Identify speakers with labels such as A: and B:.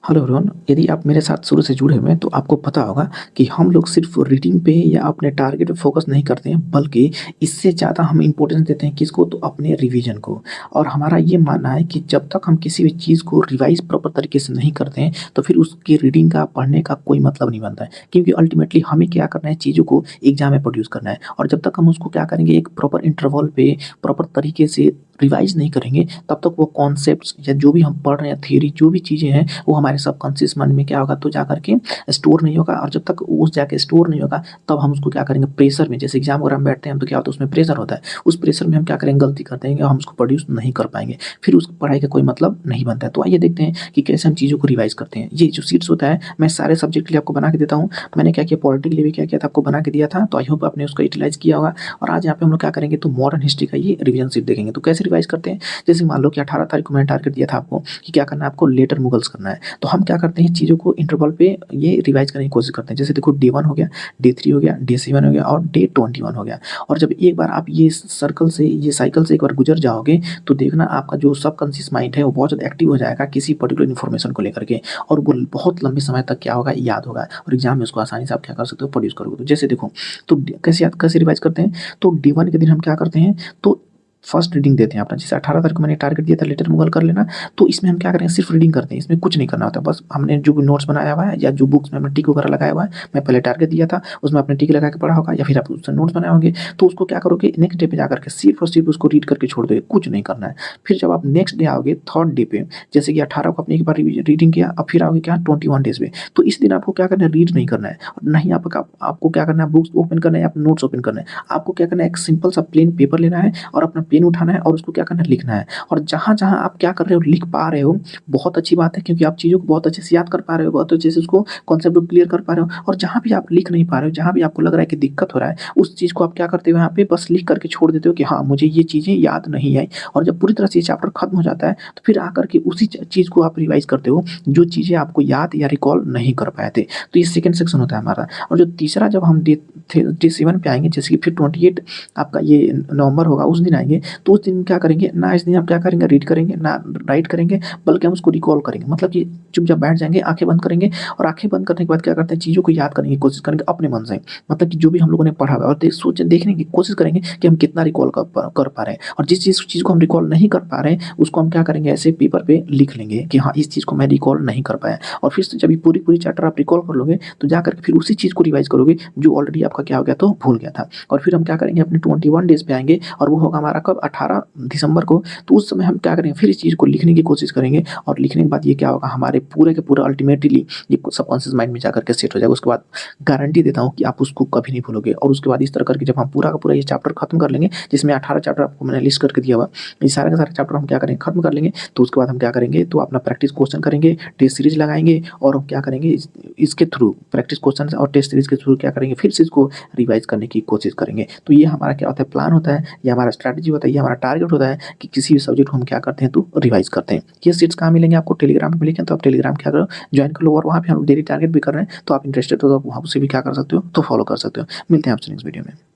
A: Hello everyone, यदि आप मेरे साथ शुरू से जुड़े हुए हैं तो आपको पता होगा कि हम लोग सिर्फ रीडिंग पे या अपने टारगेट पे फोकस नहीं करते हैं, बल्कि इससे ज़्यादा हम इम्पोर्टेंस देते हैं किसको, तो अपने रिवीजन को। और हमारा ये मानना है कि जब तक हम किसी भी चीज़ को रिवाइज प्रॉपर तरीके से नहीं करते हैं तो फिर उसकी रीडिंग का पढ़ने का कोई मतलब नहीं बनता है, क्योंकि अल्टीमेटली हमें क्या करना है, चीज़ों को एग्जाम में प्रोड्यूस करना है। और जब तक हम उसको क्या करेंगे, एक प्रॉपर इंटरवल पे प्रॉपर तरीके से रिवाइज नहीं करेंगे, तब तक वो कॉन्सेप्ट्स या जो भी हम पढ़ रहे हैं, थियरी जो भी चीज़ें हैं, वो हमारे सबकॉन्शियस माइंड में क्या होगा, तो जा करके स्टोर नहीं होगा। और जब तक वो जाके स्टोर नहीं होगा, तब हम उसको क्या करेंगे, प्रेशर में, जैसे एग्जाम वगैरह में बैठते हैं तो क्या होता है, उसमें प्रेशर होता है। उस प्रेशर में हम क्या करेंगे, गलती करते हैं, हम उसको प्रोड्यूस नहीं कर पाएंगे, फिर उस पढ़ाई का कोई मतलब नहीं बनता है। तो आइए देखते हैं कि कैसे हम चीज़ों को रिवाइज करते हैं। ये जो सीट्स होता है, मैं सारे सब्जेक्ट के लिए आपको बना के देता हूँ। मैंने क्या किया, पॉलिटी के लिए भी क्या किया था, आपको बना के दिया था, तो आई होप आपने उसको यूटिलाइज किया होगा। और आज यहाँ पे हम लोग क्या करेंगे, तो मॉडर्न हिस्ट्री का ये रिवीजन सीट देखेंगे। तो कैसे रिवाइज करते हैं, जैसे मान लो कि 18 तारीख को मैंने टारगेट दिया था आपको कि क्या करना है, आपको लेटर मुगल्स करना है। तो हम क्या करते हैं, चीज़ों को इंटरवल पे ये रिवाइज करने की कोशिश करते हैं। जैसे देखो, डे 1 हो गया, डे 3 हो गया, डे 7 हो गया और डे 21 हो गया। और जब एक बार आप ये सर्कल से, ये साइकिल से एक बार गुजर जाओगे, तो देखना आपका जो सबकॉन्शियस माइंड है वो बहुत ज़्यादा एक्टिव हो जाएगा किसी पर्टिकुलर इन्फॉर्मेशन को लेकर के, और वो बहुत लंबे समय तक क्या होगा, याद होगा, और एग्जाम में उसको आसानी से आप क्या कर सकते हो, प्रोड्यूस करोगे। तो जैसे देखो, तो कैसे रिवाइज करते हैं, तो डे 1 के दिन हम क्या करते हैं, तो फर्स्ट रीडिंग देते हैं अपना। जैसे 18 तारीख को मैंने टारगेट दिया था लेटर मुगल कर लेना, तो इसमें हम क्या करेंगे, सिर्फ रीडिंग करते हैं, इसमें कुछ नहीं करना होता। बस हमने जो भी नोट्स बनाया हुआ है या जो बुक्स में हमने टिक वगैरह लगाया हुआ है, मैं पहले टारगेट दिया था उसमें आपने टिक लगा के पढ़ा होगा, या फिर आप उससे नोट्स बनाए होंगे, तो उसको क्या करोगे, नेक्स्ट डे पे जाकर के सिर्फ और सिर्फ उसको रीड करके छोड़ दोगे, कुछ नहीं करना है। फिर जब आप नेक्स्ट डे आओगे, थर्ड डे पे, जैसे कि 18 को आपने एक बार रीडिंग किया, अब फिर आओगे क्या, 21 डेज पे, तो इस दिन आपको क्या करना है, रीड नहीं करना है, और नहीं आपको क्या करना है, बुक्स ओपन करना है या नोट्स ओपन करना है। आपको क्या करना है, एक सिंपल सा प्लेन पेपर लेना है और अपना पेन उठाना है और उसको क्या करना है, लिखना है। और जहाँ-जहाँ आप क्या कर रहे हो, लिख पा रहे हो, बहुत अच्छी बात है, क्योंकि आप चीज़ों को बहुत अच्छे से याद कर पा रहे हो, बहुत अच्छे से उसको कॉन्सेप्ट को क्लियर कर पा रहे हो। और जहाँ भी आप लिख नहीं पा रहे हो, जहाँ भी आपको लग रहा है कि दिक्कत हो रहा है, उस चीज़ को आप क्या करते हो, यहाँ पे बस लिख करके छोड़ देते हो कि हाँ, मुझे ये चीज़ें याद नहीं आई। और जब पूरी तरह से ये चैप्टर खत्म हो जाता है, तो फिर आकर के उसी चीज़ को आप रिवाइज करते हो, जो चीज़ें आपको याद या रिकॉल नहीं कर पाए थे। तो ये सेकंड सेक्शन होता है हमारा। और जो तीसरा, जब हम डे 7 पे आएँगे, जैसे कि फिर 28 आपका ये नवंबर होगा, उस दिन आएँगे, तो उस दिन क्या करेंगे ना, इस दिन हम क्या करेंगे, रीड करेंगे ना, राइट करेंगे, बल्कि हम उसको रिकॉल करेंगे। मतलब कि चुपचाप बैठ जाएँगे, आँखें बंद करेंगे, और आँखें बंद करने के बाद क्या करते हैं, चीज़ों को याद करने की कोशिश करेंगे अपने मन से। मतलब कि जो भी हम लोगों ने पढ़ा हुआ है, और देखने की कोशिश करेंगे कि हम कितना रिकॉल कर पा रहे हैं। और जिस चीज़ को हम रिकॉल नहीं कर पा रहे हैं, उसको हम क्या करेंगे, ऐसे पेपर पे लिख लेंगे कि हाँ, इस चीज़ को मैं रिकॉल नहीं कर पाया। और फिर से जब ये पूरी चैप्टर आप रिकॉल कर लोगे, तो जा करके फिर उसी चीज़ को रिवाइज़ करोगे जो ऑलरेडी आपका क्या हो गया, तो भूल गया था। और फिर हम क्या करेंगे, अपने 21 डेज़ पे आएँगे, और वो होगा हमारा कब, 18 दिसंबर को। तो उस समय हम क्या करेंगे, फिर इस चीज़ को लिखने की कोशिश करेंगे, और लिखने के बाद ये क्या होगा, हमारे पूरे के पूरा अल्टीमेटली ये सबकॉन्शियस माइंड में जाकर के सेट हो जाएगा। उसके बाद गारंटी देता हूँ कि आप उसको कभी नहीं भूलोगे। और उसके बाद इस तरह करके जब हम पूरा का पूरा ये चैप्टर खत्म कर लेंगे, जिसमें 18 चैप्टर आपको मैंने लिस्ट करके दिया हुआ, ये सारे के सारे चैप्टर हम क्या करेंगे, खत्म कर लेंगे। तो उसके बाद हम क्या करेंगे, तो अपना प्रैक्टिस क्वेश्चन करेंगे, टेस्ट सीरीज लगाएंगे, और हम क्या करेंगे, इसके थ्रू प्रैक्टिस क्वेश्चन और टेस्ट सीरीज के थ्रू क्या करेंगे, फिर से इसको रिवाइज करने की कोशिश करेंगे। तो ये हमारा क्या होता है, प्लान होता है, ये हमारा स्ट्रैटेजी होता है, ये हमारा टारगेट होता है कि किसी भी सब्जेक्ट को हम क्या करते हैं, तो रिवाइज करते हैं। ये सीट्स कहाँ मिलेंगे आपको, टेलीग्राम पे मिलेंगे। तो आप टेलीग्राम क्या करो, ज्वाइन कर लो, और वहाँ पे हम डेली टारगेट भी कर रहे हैं। तो आप इंटरेस्टेड हो तो वहाँ से भी क्या कर सकते हो, तो फॉलो कर सकते हो। मिलते हैं आपसे नेक्स्ट वीडियो में।